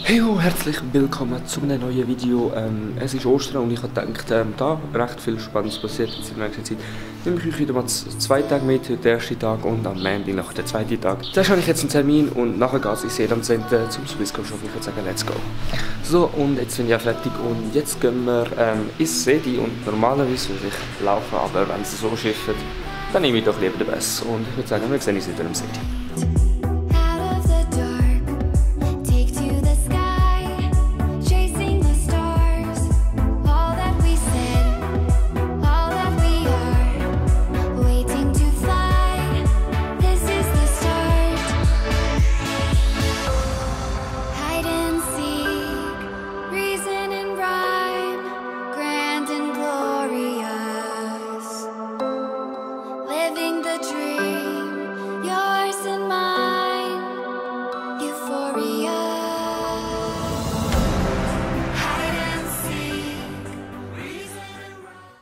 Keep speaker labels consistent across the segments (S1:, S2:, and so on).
S1: Hey ho, herzlich willkommen zu einem neuen Video. Es ist Ostern und ich habe gedacht, da recht viel Spannendes passiert in der nächsten Zeit. Nehme ich euch wieder mal 2 Tage mit, heute der erste Tag und am Montag nachher der zweite Tag. Zuerst habe ich jetzt einen Termin und nachher geht es in Sedan Center zum Swisscom Shop. Ich würde sagen, let's go. So, und jetzt bin ich auch fertig und jetzt gehen wir ins Sedi und normalerweise würde ich laufen, aber wenn es so schifft, dann nehme ich doch lieber den Bus. Und ich würde sagen, wir sehen uns wieder im Sedi.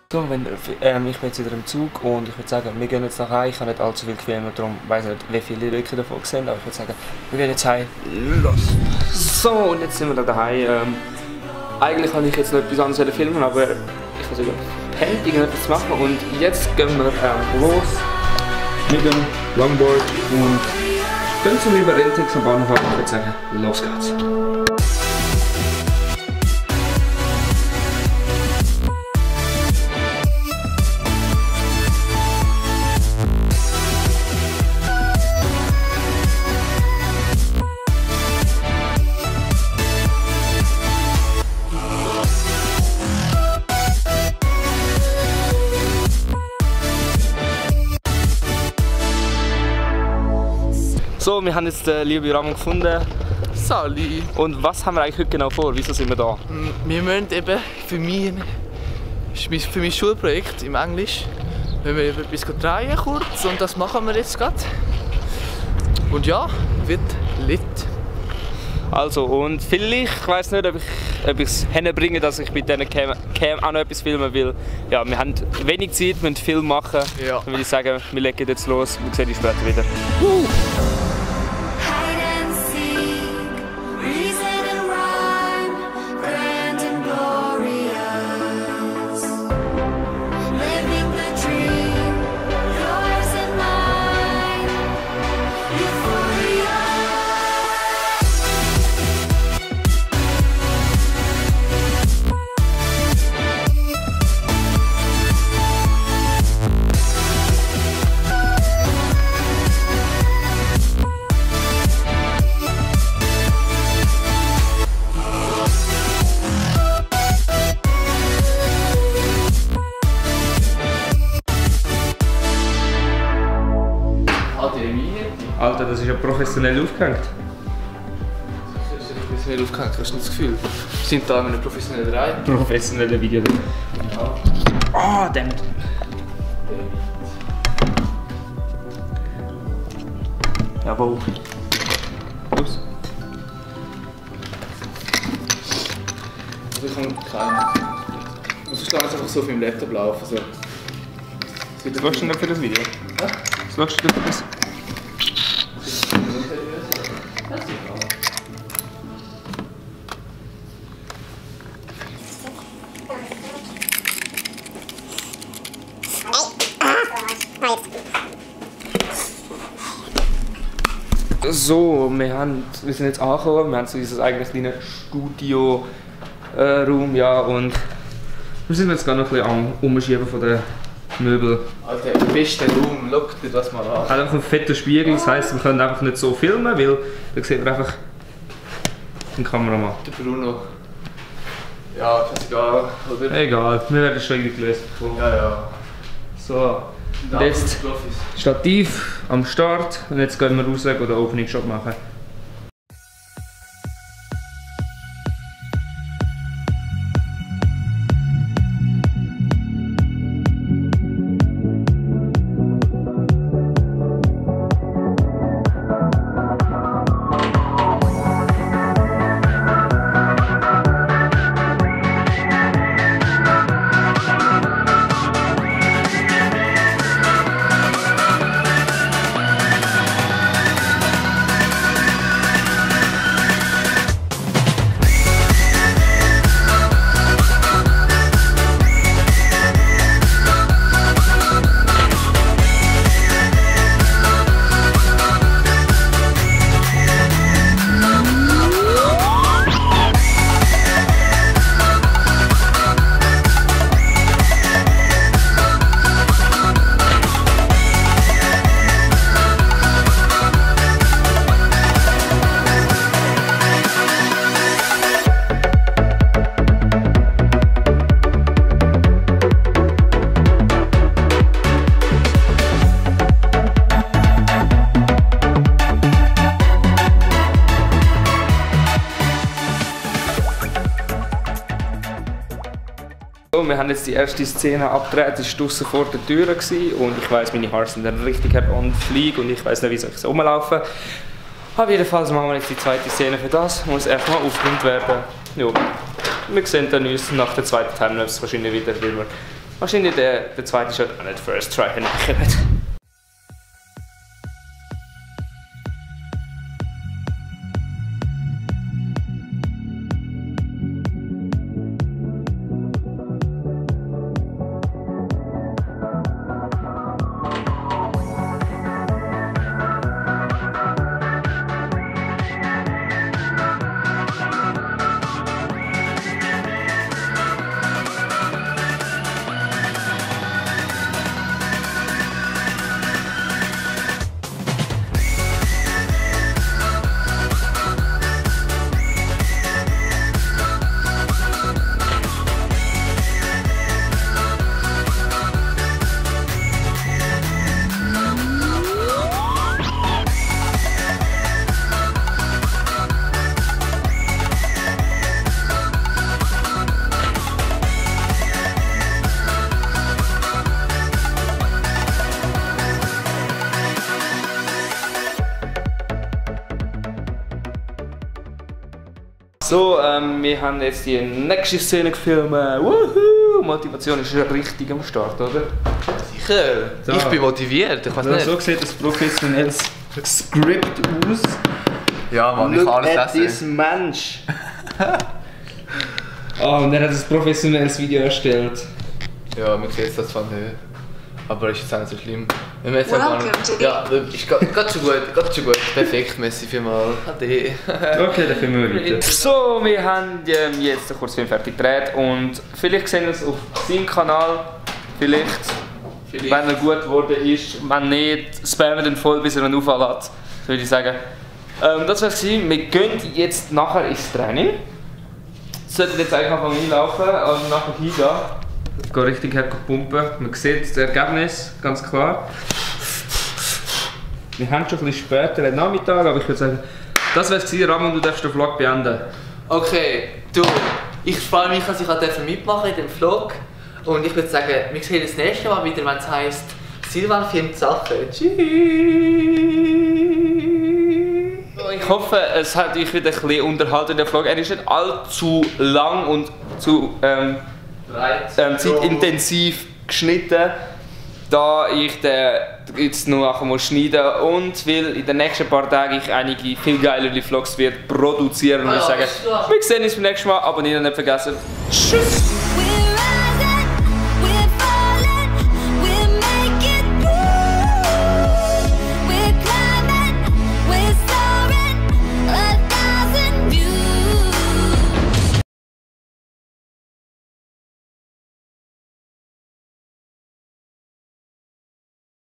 S1: So, ich bin jetzt wieder im Zug und ich würde sagen, wir gehen jetzt nach Hause. Ich habe nicht allzu viel gefilmt, darum weiß ich nicht, wie viele Leute davon gesehen, aber ich würde sagen, wir gehen jetzt heim. Los! So, und jetzt sind wir da daheim. Eigentlich wollte ich jetzt noch etwas anderes filmen, aber ich habe sogar gepennt, irgendetwas zu machen und jetzt gehen wir los mit dem Longboard und gehen zum Überrentex am Bahnhof und ich würde sagen, los geht's. So, wir haben jetzt den lieben Ramon gefunden.
S2: Sali.
S1: Und was haben wir eigentlich heute genau vor? Wieso sind wir da?
S2: Wir müssen eben für mein Schulprojekt im Englisch, wenn wir etwas drehen kurz und das machen wir jetzt gerade. Und ja, wird lit.
S1: Also, und vielleicht, ich weiss nicht, ob ich es hinbringe, dass ich mit diesen Cam auch noch etwas filmen will. Ja, wir haben wenig Zeit, müssen Film machen.
S2: Ja.
S1: Dann würde ich sagen, wir legen jetzt los. Wir sehen uns später wieder. Alter, das ist ja professionell aufgehängt.
S2: Das ist nicht professionell aufgehängt, hast du nicht das Gefühl? Wir sind da in einem professionellen Reihe.
S1: Professionelle Video.
S2: Ja.
S1: Ah, damn. Jawohl. Ups.
S2: Also ich habe keinen. Also ich kann jetzt einfach so auf meinem Laptop laufen. So.
S1: Was machst du denn für das Video?
S2: Ja?
S1: Was machst du denn für das? So, wir sind jetzt angekommen, wir haben so dieses eigenes kleines Studio-Raum, ja, und wir sind jetzt gerade noch ein bisschen am Umschieben von den Möbeln.
S2: Alter, der beste Raum, schau dir das mal an.
S1: Hat einfach einen fetten Spiegel, das heisst, wir können einfach nicht so filmen, weil da sieht man einfach den Kameramann.
S2: Der Bruno. Ja, ist egal, oder?
S1: Egal, wir werden es schon irgendwie gelöst bekommen.
S2: Ja, ja.
S1: So, und jetzt Stativ am Start und jetzt gehen wir raus und den Opening Shot machen. So, wir haben jetzt die erste Szene abgedreht, das war draussen vor der Tür und ich weiss, meine Haare sind dann richtig on fleek und ich weiss nicht, wie soll ich so rumlaufen. Aber jedenfalls machen wir jetzt die zweite Szene für das, muss erstmal aufgeräumt werden. Ja, wir sehen dann uns nach der zweiten Timelapse wahrscheinlich wieder, weil wir wahrscheinlich der zweite Shot auch nicht First Try hinbekommen. So, wir haben jetzt die nächste Szene gefilmt. Woohoo! Motivation ist richtig am Start, oder?
S2: Sicher, so. Ich bin motiviert, ich weiß nicht.
S1: So sieht das professionelles Skript aus.
S2: Ja Mann, ich kann alles lesen.
S1: This Mensch! Oh, und er hat ein professionelles Video erstellt.
S2: Ja, man sieht das von hier. Aber ist jetzt auch nicht so schlimm. Wenn wir jetzt ja, ist geht schon gut, perfekt, merci vielmals. Ade.
S1: Okay, dann filmen wir weiter. So, wir haben jetzt den Kurzfilm fertig gedreht und vielleicht sehen wir es auf seinem Kanal. Vielleicht. Wenn er gut geworden ist. Wenn nicht, spammen wir den voll, bis er einen Aufwall hat. Würde ich sagen. Das war es. Wir gehen jetzt nachher ins Training. Sollten jetzt eigentlich anfangen einlaufen, also nachher hingehen. Ich gehe richtig pumpen. Man sieht das Ergebnis, ganz klar. Wir haben schon ein bisschen später, den Nachmittag, aber ich würde sagen, das wäre es gewesen. Ramon, du darfst den Vlog beenden.
S2: Okay, du, ich freue mich, dass ich mitmachen in dem Vlog. Und ich würde sagen, wir sehen uns das nächste Mal wieder, wenn es heisst, Silvan filmt Sachen. Tschüss!
S1: Ich hoffe, es hat euch wieder ein bisschen unterhalten, der Vlog. Er ist nicht allzu lang und zu zeitintensiv geschnitten, da ich den jetzt noch nachher schneiden muss und weil in den nächsten paar Tagen ich einige viel geilere Vlogs wird produzieren und sagen, wir sehen uns beim nächsten Mal, abonnieren nicht vergessen. Tschüss!